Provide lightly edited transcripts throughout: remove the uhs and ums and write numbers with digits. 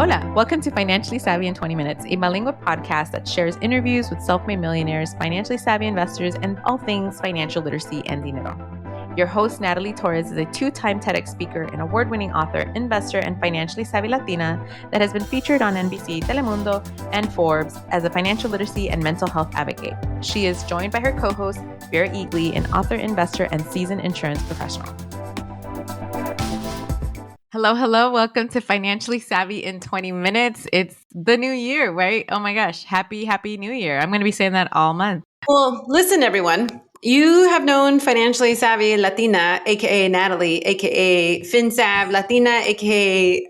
Hola, welcome to Financially Savvy in 20 Minutes, a bilingual podcast that shares interviews with self-made millionaires, financially savvy investors, and all things financial literacy and dinero. Your host, Natalie Torres, is a two-time TEDx speaker and award-winning author, investor, and financially savvy Latina that has been featured on NBC, Telemundo, and Forbes as a financial literacy and mental health advocate. She is joined by her co-host, Vera Eatley, an author, investor, and seasoned insurance professional. Hello. Welcome to Financially Savvy in 20 Minutes. It's the new year, right? Oh my gosh. Happy New Year. I'm going to be saying that all month. Well, listen, everyone. You have known Financially Savvy Latina, aka Natalie, aka FinSav Latina, aka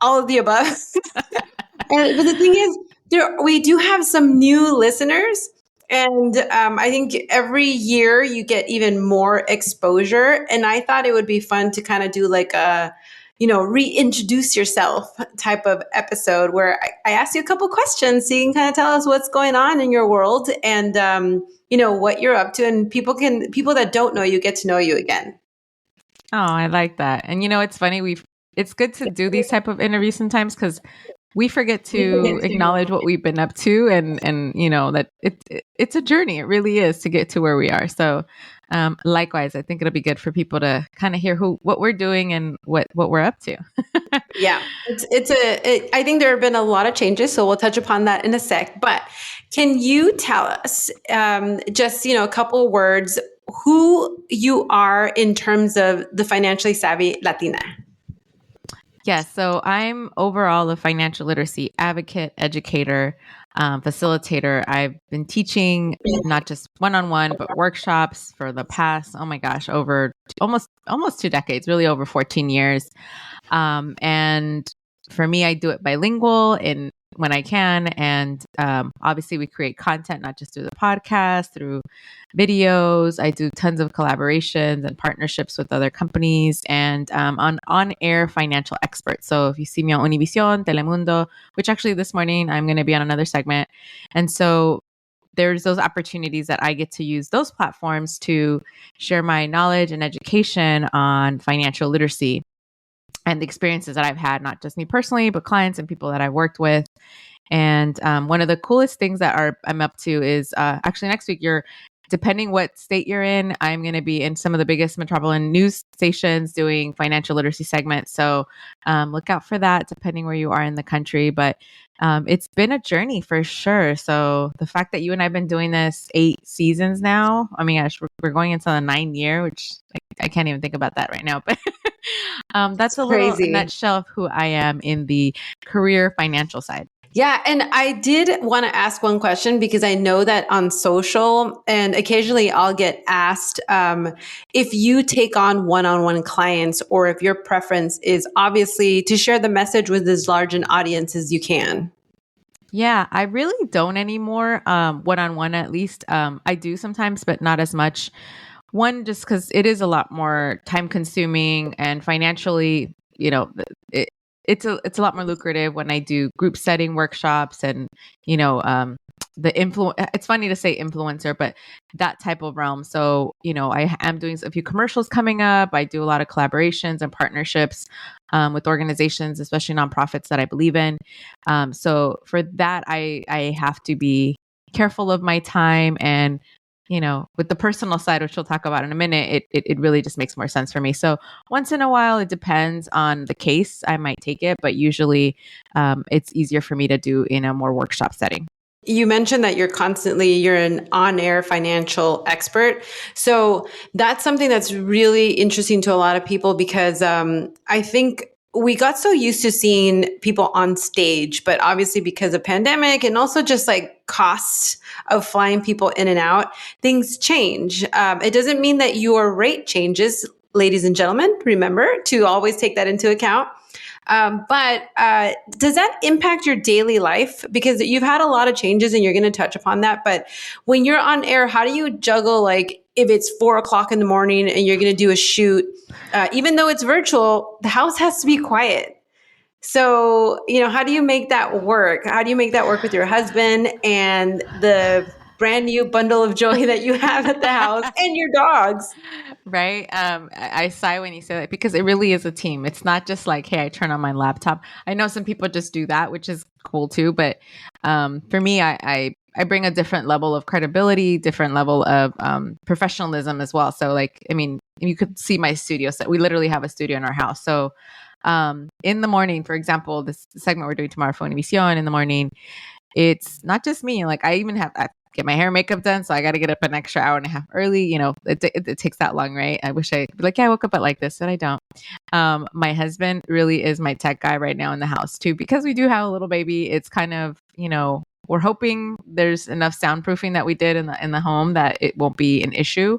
all of the above. But the thing is, we do have some new listeners. And I think every year you get even more exposure. And I thought it would be fun to kind of do like a, reintroduce yourself type of episode where I ask you a couple questions so you can kind of tell us what's going on in your world and, what you're up to. And people that don't know you get to know you again. Oh, I like that. And it's funny. It's good to do these type of interviews sometimes because we forget to acknowledge what we've been up to and that it's a journey. It really is to get to where we are. So likewise, I think it'll be good for people to kind of hear what we're doing and what we're up to. Yeah, I think there have been a lot of changes, so we'll touch upon that in a sec. But can you tell us just, a couple of words, who you are in terms of the financially savvy Latina? Yes. So I'm overall a financial literacy advocate, educator, facilitator. I've been teaching not just one-on-one, but workshops for the past, oh my gosh, over almost 2 decades, really over 14 years. And for me, I do it bilingual when I can. And obviously we create content, not just through the podcast, through videos. I do tons of collaborations and partnerships with other companies and on-air financial experts. So if you see me on Univision, Telemundo, which actually this morning I'm going to be on another segment. And so there's those opportunities that I get to use those platforms to share my knowledge and education on financial literacy and the experiences that I've had, not just me personally, but clients and people that I've worked with. And one of the coolest things that I'm up to is actually next week, depending what state you're in, I'm going to be in some of the biggest metropolitan news stations doing financial literacy segments. So look out for that depending where you are in the country. But it's been a journey for sure. So the fact that you and I have been doing this 8 seasons now, I mean, gosh, we're going into the 9th year, which I can't even think about that right now. But that's a little nutshell of who I am in the career financial side. Yeah. And I did want to ask one question because I know that on social and occasionally I'll get asked if you take on one-on-one clients or if your preference is obviously to share the message with as large an audience as you can. Yeah, I really don't anymore. One-on-one, at least. I do sometimes, but not as much. One, just because it is a lot more time consuming and financially, it's a lot more lucrative when I do group setting workshops and, it's funny to say influencer, but that type of realm. So, I am doing a few commercials coming up. I do a lot of collaborations and partnerships with organizations, especially nonprofits that I believe in. So for that, I have to be careful of my time and, with the personal side, which we'll talk about in a minute, it really just makes more sense for me. So once in a while, it depends on the case, I might take it, but usually it's easier for me to do in a more workshop setting. You mentioned that you're an on-air financial expert. So that's something that's really interesting to a lot of people because I think we got so used to seeing people on stage, but obviously because of pandemic and also just like costs of flying people in and out, things change. It doesn't mean that your rate changes, ladies and gentlemen. Remember to always take that into account. But does that impact your daily life? Because you've had a lot of changes and you're going to touch upon that. But when you're on air, how do you juggle, like if it's 4:00 in the morning and you're going to do a shoot, even though it's virtual, the house has to be quiet. So, how do you make that work? How do you make that work with your husband and the brand new bundle of joy that you have at the house and your dogs? Right. I sigh when you say that because it really is a team. It's not just like, hey, I turn on my laptop. I know some people just do that, which is cool too. But for me, I bring a different level of credibility, different level of professionalism as well. So like, I mean, you could see my studio set. We literally have a studio in our house. So in the morning, for example, this segment we're doing tomorrow for Univision in the morning, it's not just me. Like I get my hair and makeup done, so I got to get up an extra hour and a half early. You know, it takes that long, right? I wish I could be like, yeah, I woke up at like this, but I don't. My husband really is my tech guy right now in the house too, because we do have a little baby. It's kind of, you know, we're hoping there's enough soundproofing that we did in the home that it won't be an issue.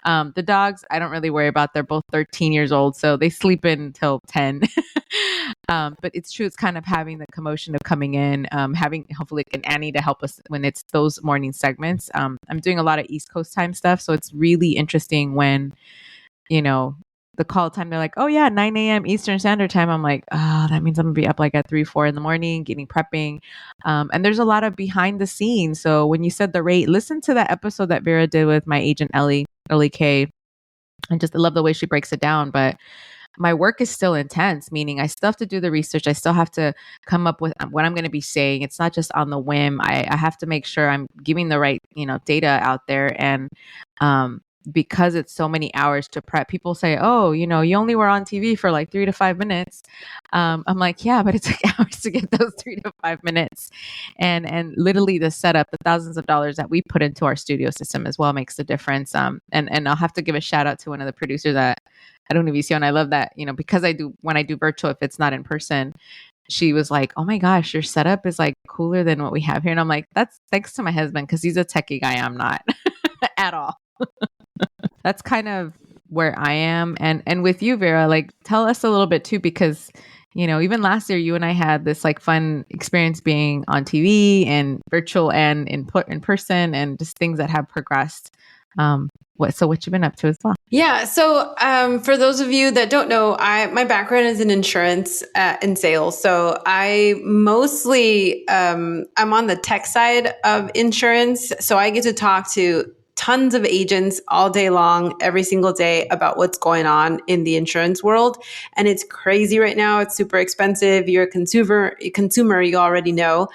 The dogs, I don't really worry about. They're both 13 years old, so they sleep in until 10. But it's true. It's kind of having the commotion of coming in, having hopefully like an Annie to help us when it's those morning segments. I'm doing a lot of East Coast time stuff, so it's really interesting when, you know, the call time, they're like, oh yeah, 9 a.m. Eastern Standard Time. I'm like, oh, that means I'm gonna be up like at 3, 4 in the morning, getting prepping. And there's a lot of behind the scenes. So when you said the rate, listen to that episode that Vera did with my agent Ellie K. I just love the way she breaks it down. But my work is still intense, meaning I still have to do the research. I still have to come up with what I'm going to be saying. It's not just on the whim. I have to make sure I'm giving the right, you know, data out there. And because it's so many hours to prep, people say, oh, you know, you only were on TV for like 3 to 5 minutes. I'm like, yeah, but it took hours to get those 3 to 5 minutes. And literally the setup, the thousands of dollars that we put into our studio system as well makes a difference. And I'll have to give a shout out to one of the producers at Univision. I love that, you know, because when I do virtual, if it's not in person, she was like, oh my gosh, your setup is like cooler than what we have here. And I'm like, that's thanks to my husband, because he's a techie guy. I'm not at all. That's kind of where I am. And with you, Vera, like tell us a little bit too, because, you know, even last year, you and I had this like fun experience being on TV and virtual and in person, and just things that have progressed. What you been up to as well? Yeah. So, for those of you that don't know, my background is in insurance and sales. So I mostly, I'm on the tech side of insurance. So I get to talk to tons of agents all day long, every single day about what's going on in the insurance world. And it's crazy right now. It's super expensive. You're a consumer, you already know.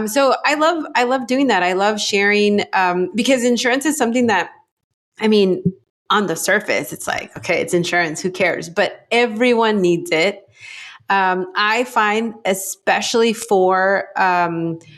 So I love doing that. I love sharing, because insurance is something that, I mean, on the surface, it's like, okay, it's insurance, who cares? But everyone needs it. I find, especially for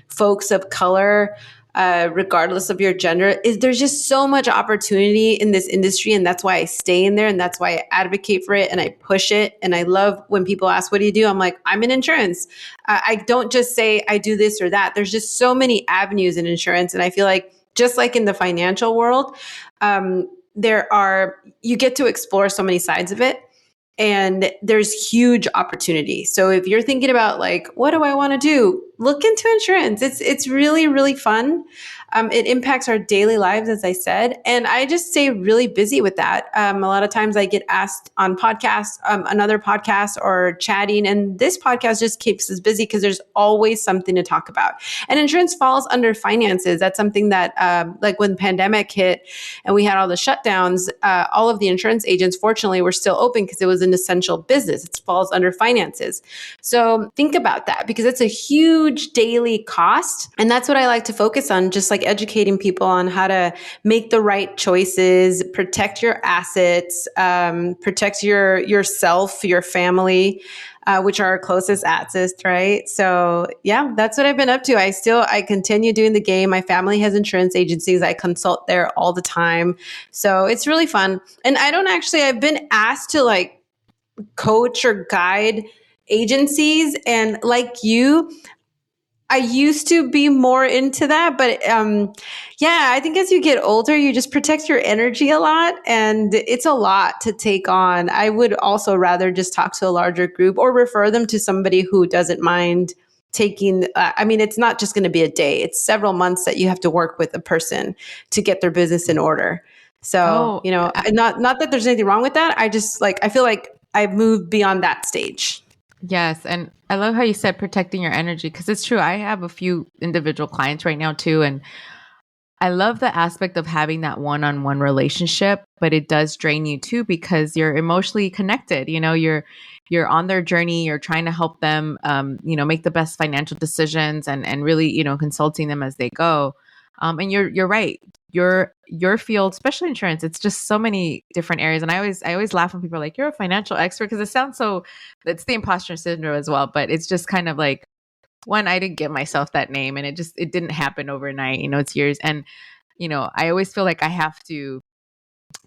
folks of color, regardless of your gender, is there's just so much opportunity in this industry, and that's why I stay in there, and that's why I advocate for it, and I push it. And I love when people ask, "What do you do?" I'm like, "I'm in insurance." I don't just say I do this or that. There's just so many avenues in insurance, and I feel like just like in the financial world, you get to explore so many sides of it, and there's huge opportunity. So if you're thinking about like, what do I want to do? Look into insurance. It's really, really fun. It impacts our daily lives, as I said, and I just stay really busy with that. A lot of times I get asked on podcasts, another podcast, or chatting, and this podcast just keeps us busy because there's always something to talk about. And insurance falls under finances. That's something that, like when the pandemic hit and we had all the shutdowns, all of the insurance agents, fortunately, were still open because it was an essential business. It falls under finances. So think about that, because it's a huge daily cost. And that's what I like to focus on, just like educating people on how to make the right choices, protect your assets, protect yourself, your family, which are our closest assets, right? So yeah, that's what I've been up to. I continue doing the game. My family has insurance agencies. I consult there all the time. So it's really fun. And I've been asked to like coach or guide agencies, and like you, I used to be more into that, but yeah, I think as you get older, you just protect your energy a lot, and it's a lot to take on. I would also rather just talk to a larger group or refer them to somebody who doesn't mind taking. I mean, it's not just going to be a day; it's several months that you have to work with a person to get their business in order. So, Oh, you know, not that there's anything wrong with that. I feel like I've moved beyond that stage. yes. And I love how you said protecting your energy, because it's true. I have a few individual clients right now too. And I love the aspect of having that one-on-one relationship, but it does drain you too, because you're emotionally connected. You're on their journey. You're trying to help them, make the best financial decisions, and really, consulting them as they go. And you're right. Your field, especially insurance, it's just so many different areas. And I always laugh when people are like, "You're a financial expert," because it sounds so. It's the imposter syndrome as well, but it's just kind of like, one, I didn't give myself that name, and it didn't happen overnight. It's years, and I always feel like I have to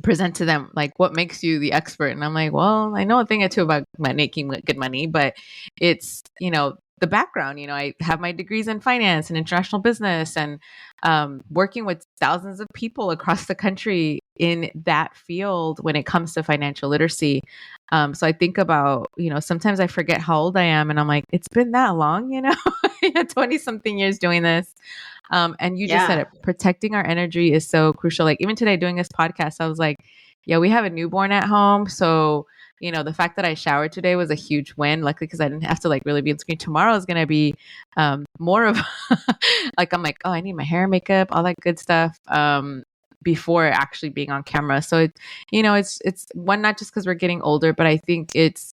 present to them like, what makes you the expert? And I'm like, well, I know a thing or two about making good money, but it's the background. I have my degrees in finance and international business, and working with thousands of people across the country in that field when it comes to financial literacy. So I think about, sometimes I forget how old I am, and I'm like, it's been that long, 20 something years doing this. And you just said it, protecting our energy is so crucial. Like even today doing this podcast, I was like, yeah, we have a newborn at home. So, the fact that I showered today was a huge win, luckily, because I didn't have to like really be on screen. Tomorrow is going to be more of like, I'm like, oh, I need my hair and makeup, all that good stuff. Before actually being on camera. So it's one, not just because we're getting older, but I think it's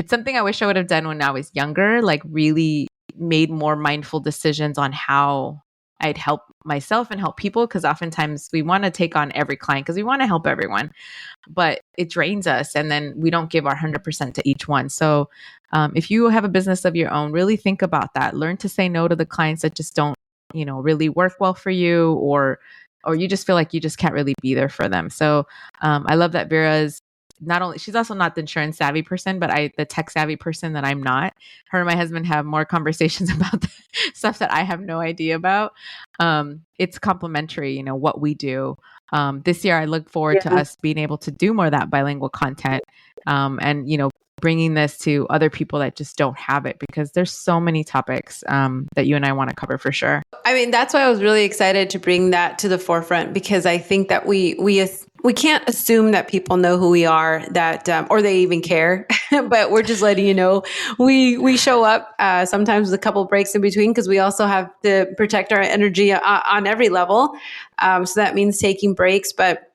something I wish I would have done when I was younger, like really made more mindful decisions on how I'd help myself and help people. Because oftentimes we want to take on every client because we want to help everyone, but it drains us, and then we don't give our 100% to each one. So if you have a business of your own, really think about that. Learn to say no to the clients that just don't, really work well for you, or you just feel like you just can't really be there for them. So I love that Vera's she's also not the insurance savvy person, but the tech savvy person that I'm not. Her and my husband have more conversations about the stuff that I have no idea about. It's complementary, what we do. This year, I look forward to us being able to do more of that bilingual content, and, bringing this to other people that just don't have it, because there's so many topics that you and I want to cover for sure. I mean, that's why I was really excited to bring that to the forefront, because I think that we can't assume that people know who we are, that or they even care. But we're just letting you know we show up sometimes with a couple breaks in between, because we also have to protect our energy on every level. So that means taking breaks, but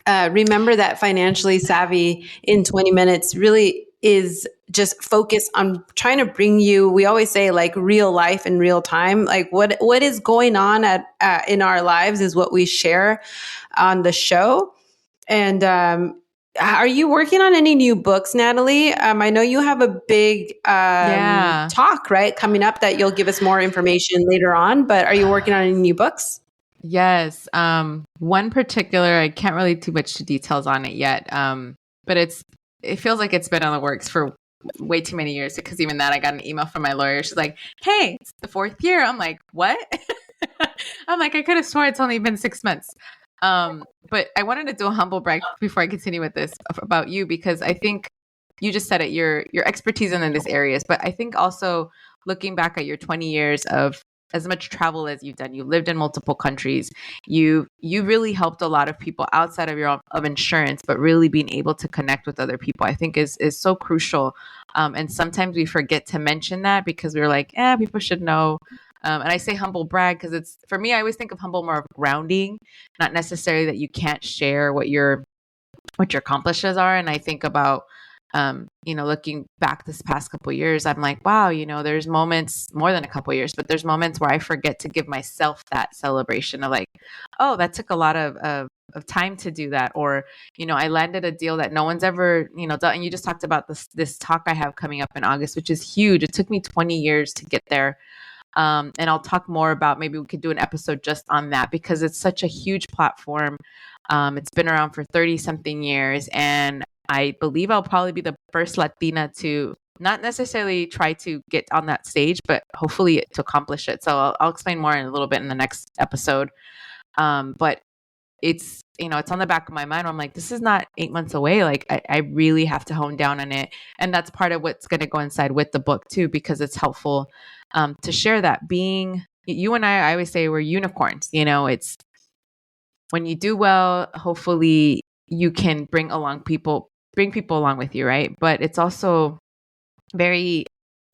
remember that financially savvy in 20 minutes really is just focus on trying to bring you, we always say, like, real life in real time. Like what is going on in our lives is what we share on the show. And are you working on any new books, Natalie? I know you have a big talk, right, coming up that you'll give us more information later on, but are you working on any new books? Yes. One particular, I can't really too much details on it yet. But it feels like it's been on the works for way too many years, because even that, I got an email from my lawyer. She's like, "Hey, it's the 4th year." I'm like, "What?" I'm like, I could have sworn it's only been 6 months. But I wanted to do a humble brag before I continue with this about you, because I think you just said it, your expertise in these areas, but I think also looking back at your 20 years of as much travel as you've done, you lived in multiple countries, you really helped a lot of people outside of of insurance, but really being able to connect with other people, I think is so crucial. And sometimes we forget to mention that, because we're like, people should know. And I say humble brag because it's, for me, I always think of humble more of grounding, not necessarily that you can't share what your accomplishments are. And I think about, looking back this past couple of years, I'm like, wow, there's moments, more than a couple of years, but there's moments where I forget to give myself that celebration of like, oh, that took a lot of time to do that. Or, I landed a deal that no one's ever, done. And you just talked about this talk I have coming up in August, which is huge. It took me 20 years to get there. And I'll talk more about, maybe we could do an episode just on that, because it's such a huge platform. It's been around for 30 something years. And I believe I'll probably be the first Latina to not necessarily try to get on that stage, but hopefully to accomplish it. So I'll explain more in a little bit in the next episode. But it's, it's on the back of my mind. I'm like, this is not 8 months away. Like I really have to hone down on it. And that's part of what's going to go inside with the book too, because it's helpful to share that. Being you and I always say we're unicorns. It's when you do well, hopefully you can bring people along with you, right? But it's also very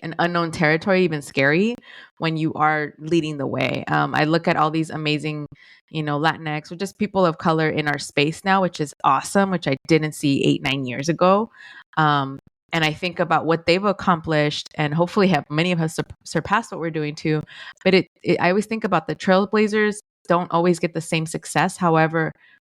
an unknown territory even scary when you are leading the way. I look at all these amazing, Latinx or just people of color in our space now, which is awesome, which I didn't see 8, 9 years ago. And I think about what they've accomplished, and hopefully have many of us surpassed what we're doing too. But I always think about the trailblazers don't always get the same success. However,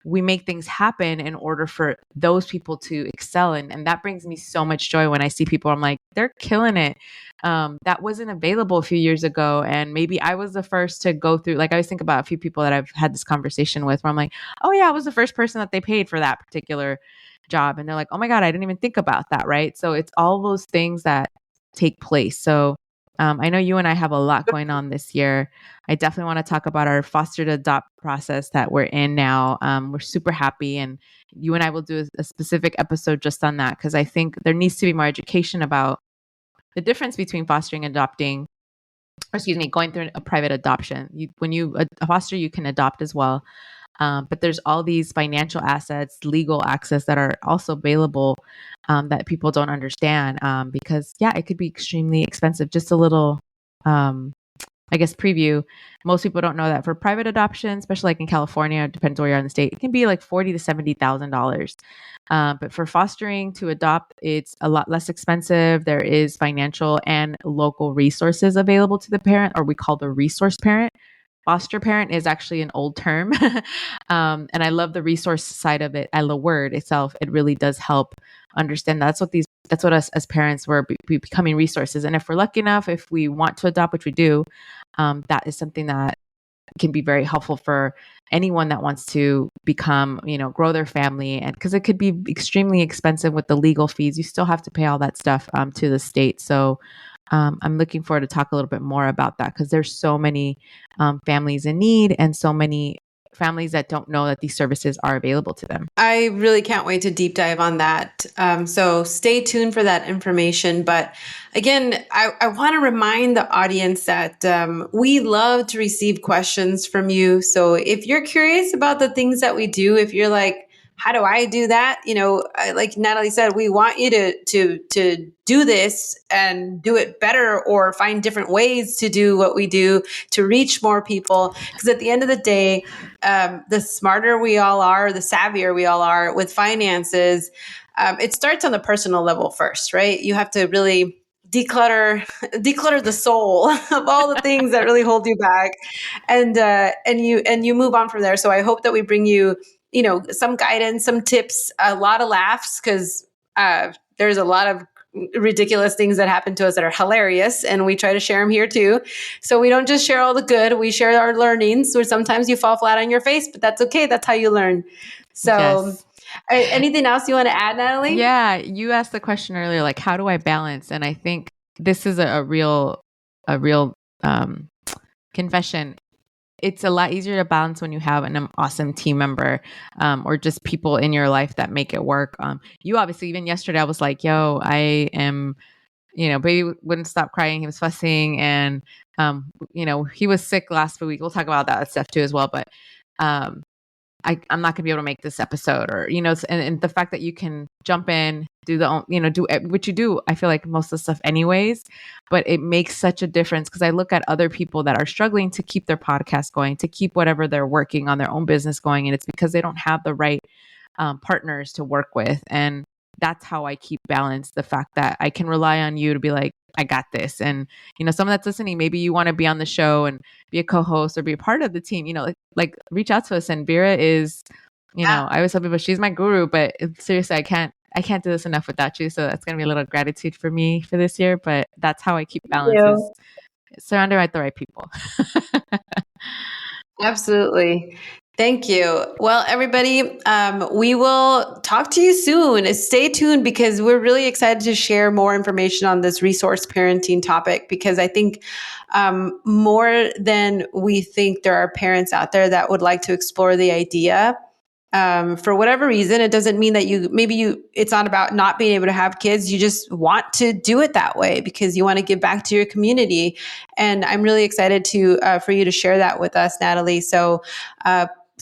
we make things happen in order for those people to excel. And that brings me so much joy when I see people. I'm like, they're killing it. That wasn't available a few years ago. And maybe I was the first to go through, like, I always think about a few people that I've had this conversation with where I'm like, oh yeah, I was the first person that they paid for that particular job. And they're like, oh my God, I didn't even think about that. Right. So it's all those things that take place. So I know you and I have a lot going on this year. I definitely want to talk about our foster to adopt process that we're in now. We're super happy, and you and I will do a specific episode just on that, because I think there needs to be more education about the difference between fostering and adopting, or excuse me, going through a private adoption. When you foster, you can adopt as well. But there's all these financial assets, legal access that are also available that people don't understand, because, yeah, it could be extremely expensive. Just a little, I guess, preview. Most people don't know that for private adoption, especially like in California, it depends where you are in the state, it can be like $40,000 to $70,000. But for fostering to adopt, it's a lot less expensive. There is financial and local resources available to the parent, or we call the resource parent. Foster parent is actually an old term. And I love the resource side of it. I love the word itself. It really does help understand that's what us as parents were becoming resources. And if we're lucky enough, if we want to adopt, which we do, that is something that can be very helpful for anyone that wants to become, grow their family. And because it could be extremely expensive with the legal fees, you still have to pay all that stuff to the state. So I'm looking forward to talk a little bit more about that, because there's so many families in need, and so many families that don't know that these services are available to them. I really can't wait to deep dive on that. So stay tuned for that information. But again, I want to remind the audience that we love to receive questions from you. So if you're curious about the things that we do, if you're like, how do I do that? Like Natalie said, we want you to do this and do it better, or find different ways to do what we do to reach more people. Because at the end of the day, the smarter we all are, the savvier we all are with finances, it starts on the personal level first, right? You have to really declutter the soul of all the things that really hold you back, and you move on from there. So I hope that we bring you, some guidance, some tips, a lot of laughs, because there's a lot of ridiculous things that happen to us that are hilarious, and we try to share them here too. So we don't just share all the good, we share our learnings, where sometimes you fall flat on your face, but that's okay. That's how you learn. So Yes. Anything else you want to add, Natalie? Yeah, you asked the question earlier, like, how do I balance? And I think this is a real confession. It's a lot easier to balance when you have an awesome team member, or just people in your life that make it work. You obviously, even yesterday, I was like, yo, I am, baby wouldn't stop crying. He was fussing, and, he was sick last week. We'll talk about that stuff too as well. But I'm not gonna be able to make this episode, or, and the fact that you can jump in, do do what you do. I feel like most of the stuff anyways, but it makes such a difference, because I look at other people that are struggling to keep their podcast going, to keep whatever they're working on, their own business going. And it's because they don't have the right partners to work with. And that's how I keep balance. The fact that I can rely on you to be like, I got this. And, someone that's listening, maybe you want to be on the show and be a co-host or be a part of the team, like reach out to us. And Vera is, I always tell people she's my guru, but seriously, I can't do this enough without you. So that's going to be a little gratitude for me for this year, but that's how I keep balance, is surrounded by the right people. Absolutely. Thank you. Well, everybody, we will talk to you soon. Stay tuned, because we're really excited to share more information on this resource parenting topic, because I think more than we think, there are parents out there that would like to explore the idea. For whatever reason, it doesn't mean that it's not about not being able to have kids. You just want to do it that way because you want to give back to your community. And I'm really excited for you to share that with us, Natalie. So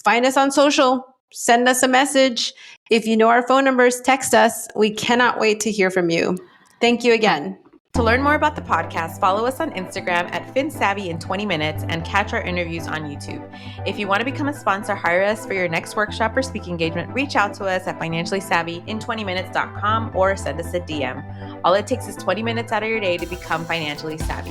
find us on social, send us a message. If you know our phone numbers, text us. We cannot wait to hear from you. Thank you again. To learn more about the podcast, follow us on Instagram at FinSavvy in 20 minutes and catch our interviews on YouTube. If you want to become a sponsor, hire us for your next workshop or speaking engagement, reach out to us at financiallysavvyin20minutes.com or send us a DM. All it takes is 20 minutes out of your day to become financially savvy.